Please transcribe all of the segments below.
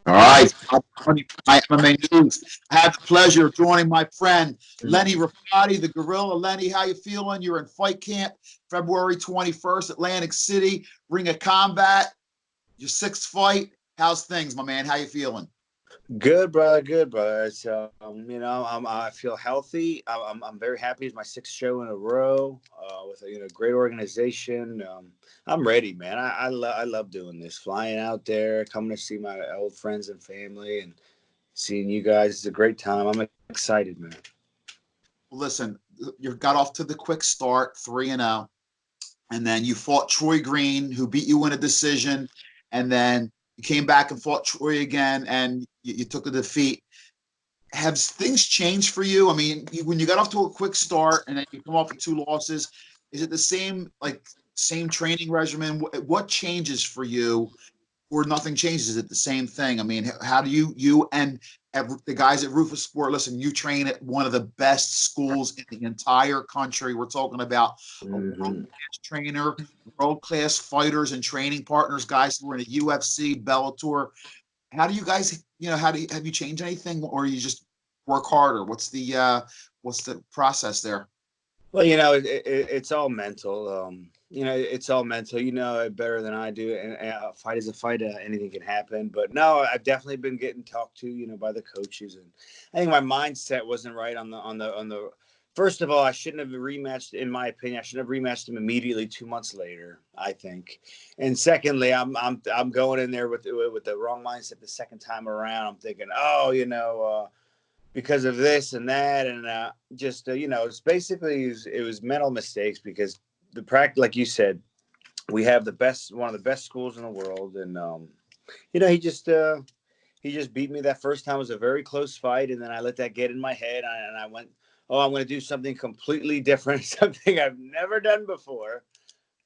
All right, top 20 my MMA news. I had the pleasure of joining my friend Lenny Rufati, the Gorilla. Lenny, how you feeling? You're in fight camp, February 21st, Atlantic City, Ring of Combat. Your sixth fight. How's things, my man? How you feeling? Good, brother. Good, brother. It's I feel healthy. I'm very happy. It's my sixth show in a row with a great organization. I'm ready, man. I love doing this. Flying out there, coming to see my old friends and family, and seeing you guys. It's a great time. I'm excited, man. Well, listen, you got off to the quick start, 3-0, and then you fought Troy Green, who beat you in a decision, and then you came back and fought Troy again, and you took the defeat. Have things changed for you? I mean, when you got off to a quick start and then you come off with two losses, is it the same training regimen? What changes for you, or nothing changes? Is it the same thing? I mean, how do you and the guys at Rufus Sport? Listen, you train at one of the best schools in the entire country. We're talking about a world Hmm. class trainer, world class fighters and training partners, guys who are in the UFC, Bellator. How do you guys, how do you have you changed anything, or you just work harder? What's the process there? Well, it's all mental. It's all mental. You know it better than I do. And a fight is a fight. Anything can happen. But no, I've definitely been getting talked to, by the coaches, and I think my mindset wasn't right on the. First of all, I shouldn't have rematched. In my opinion, I should have rematched him immediately 2 months later. I think, and secondly, I'm going in there with the wrong mindset the second time around. I'm thinking, oh, because of this and that, and just it's basically it was mental mistakes because the practice, like you said, we have one of the best schools in the world, and you know he just beat me that first time. It was a very close fight, and then I let that get in my head, and I went, oh, I'm going to do something completely different, something I've never done before,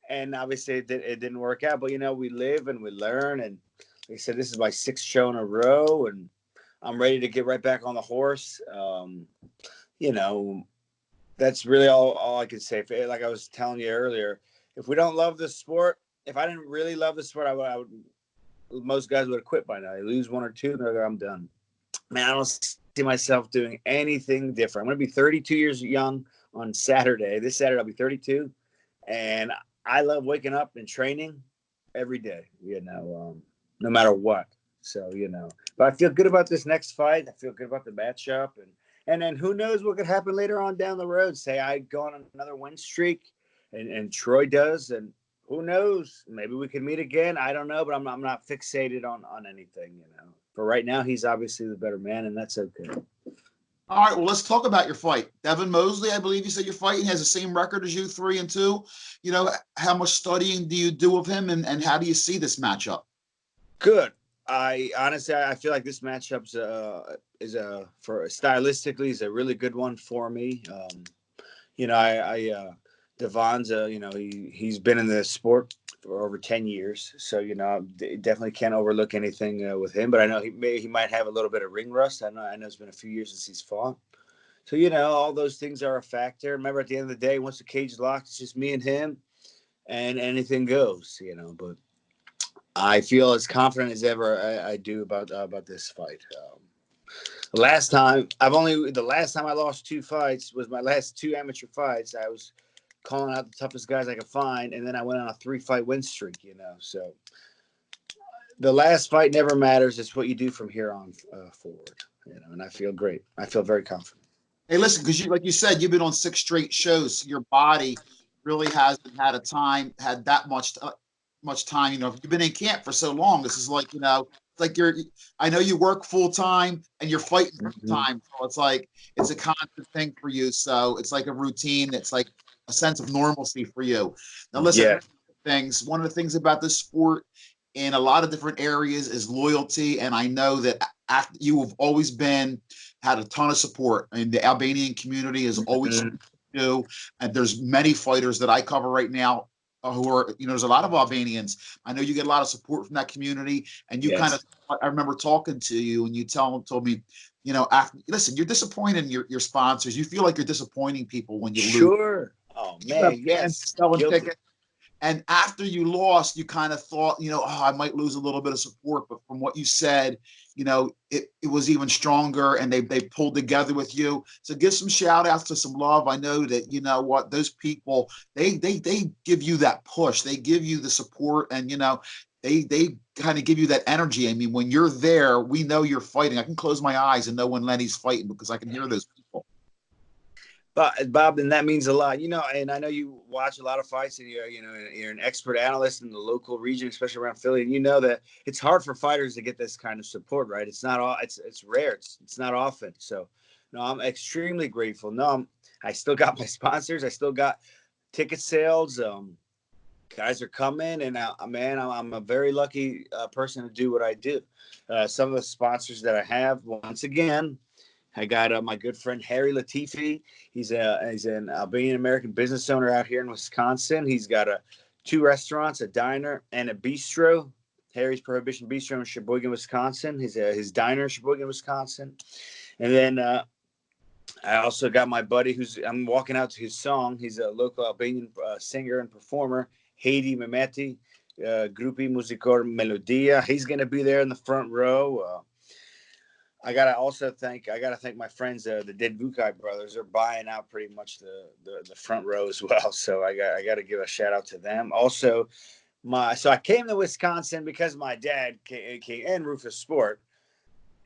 and obviously it didn't work out. But we live and we learn, and like I said, this is my sixth show in a row, and I'm ready to get right back on the horse. You know, that's really all I could say. Like I was telling you earlier, if we don't love the sport, if I didn't really love the sport, I would most guys would have quit by now. They lose one or two, and they're like, I'm done. Man, I don't see myself doing anything different. I'm going to be 32 years young on Saturday. This Saturday, I'll be 32. And I love waking up and training every day, no matter what. So, but I feel good about this next fight. I feel good about the matchup. And then who knows what could happen later on down the road. Say I go on another win streak and Troy does. And who knows? Maybe we can meet again. I don't know, but I'm not fixated on anything. For right now, he's obviously the better man, and that's okay. All right, well, let's talk about your fight. Devon Mosley, I believe you said you're fighting, has the same record as you, 3-2. How much studying do you do of him, and how do you see this matchup? Good. I honestly, I feel like this matchup's is a for stylistically is a really good one for me. I Devon's he's been in the sport for over 10 years, so I definitely can't overlook anything with him. But I know he might have a little bit of ring rust. I know it's been a few years since he's fought, so all those things are a factor. Remember, at the end of the day, once the cage is locked, it's just me and him, and anything goes. But I feel as confident as ever I do about this fight. The last time I lost two fights was my last two amateur fights. I was calling out the toughest guys I could find, and then I went on a 3-fight win streak. So the last fight never matters. It's what you do from here on forward. And I feel great. I feel very confident. Hey, listen, because like you said, you've been on six straight shows. So your body really hasn't had that much time. You've been in camp for so long. This is like, it's like I know you work full time and you're fighting full Mm-hmm. time. So it's a constant thing for you. So it's like a routine. It's like a sense of normalcy for you. Now, listen, Yeah. one of the things about this sport in a lot of different areas is loyalty. And I know that after you have always had a ton of support. I mean, the Albanian community is always Mm-hmm. do, and there's many fighters that I cover right now who are, there's a lot of Albanians. I know you get a lot of support from that community, and you kind of, Yes. I remember talking to you, and you told me, listen, you're disappointing your sponsors. You feel like you're disappointing people when you lose. Sure. Oh You have man, fans yes. selling Guilty. tickets, And after you lost, you kind of thought, oh, I might lose a little bit of support. But from what you said, it was even stronger, and they pulled together with you. So give some shout outs to some love. I know that, those people, they give you that push. They give you the support, and, they kind of give you that energy. I mean, when you're there, we know you're fighting. I can close my eyes and know when Lenny's fighting because I can hear those people. But Bob, and that means a lot, and I know you watch a lot of fights, and you're an expert analyst in the local region, especially around Philly, and you know that it's hard for fighters to get this kind of support, right? It's not all, it's rare. It's not often. So, no, I'm extremely grateful. No, I still got my sponsors. I still got ticket sales. Guys are coming, and man, I'm a very lucky person to do what I do. Some of the sponsors that I have, once again, I got my good friend Harry Latifi. He's an Albanian American business owner out here in Wisconsin. He's got 2 restaurants, a diner, and a bistro. Harry's Prohibition Bistro in Sheboygan, Wisconsin. His diner in Sheboygan, Wisconsin. And then I also got my buddy I'm walking out to his song. He's a local Albanian singer and performer, Heidi Mehmeti, Grupi Muzikor Melodia. He's going to be there in the front row. I gotta thank my friends, the Dead Vukai brothers. They're buying out pretty much the front row as well. So I gotta give a shout out to them. Also, I came to Wisconsin because my dad came in Rufus Sport,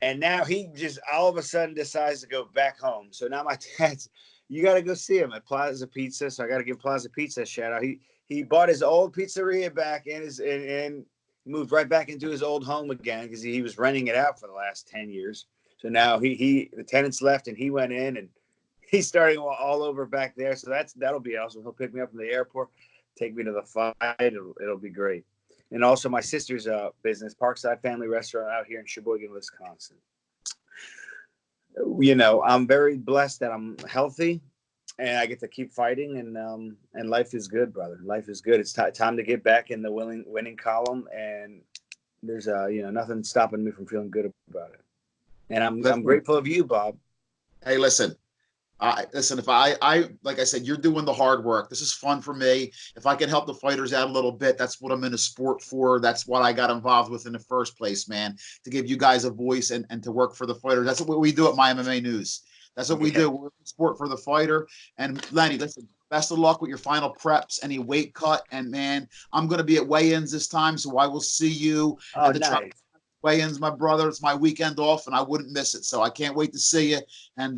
and now he just all of a sudden decides to go back home. So now my dad's, you gotta go see him at Plaza Pizza. So I gotta give Plaza Pizza a shout out. He bought his old pizzeria back and moved right back into his old home again because he was renting it out for the last 10 years. So now the tenants left and he went in and he's starting all over back there. So that'll be awesome. He'll pick me up from the airport, take me to the fight. It'll be great. And also my sister's business, Parkside Family Restaurant out here in Sheboygan, Wisconsin. I'm very blessed that I'm healthy and I get to keep fighting, and life is good, brother. Life is good. It's time to get back in the winning column, and there's nothing stopping me from feeling good about it. And I'm grateful of you, Bob. Hey, listen. If I like I said, you're doing the hard work. This is fun for me. If I can help the fighters out a little bit, that's what I'm in a sport for. That's what I got involved with in the first place, man. To give you guys a voice and to work for the fighters. That's what we do at My MMA News. That's what we do. We're in sport for the fighter. And Lenny, listen, best of luck with your final preps, any weight cut. And man, I'm going to be at weigh-ins this time, so I will see you at the weigh-ins, my brother. It's my weekend off, and I wouldn't miss it. So I can't wait to see you. And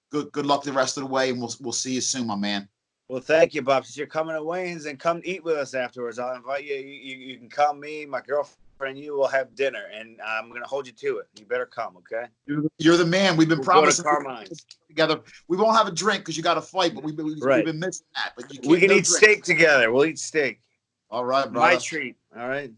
good luck the rest of the way, and we'll see you soon, my man. Well, thank you, Bob. Since you're coming to weigh-ins, and come eat with us afterwards. I'll invite you. You can come. Me, my girlfriend, you will have dinner, and I'm going to hold you to it. You better come, okay? You're the man. We've been promising Carmine's together. We won't have a drink because you got to fight, but we've been missing that. But we can eat steak together. We'll eat steak. All right, brother. My treat. All right.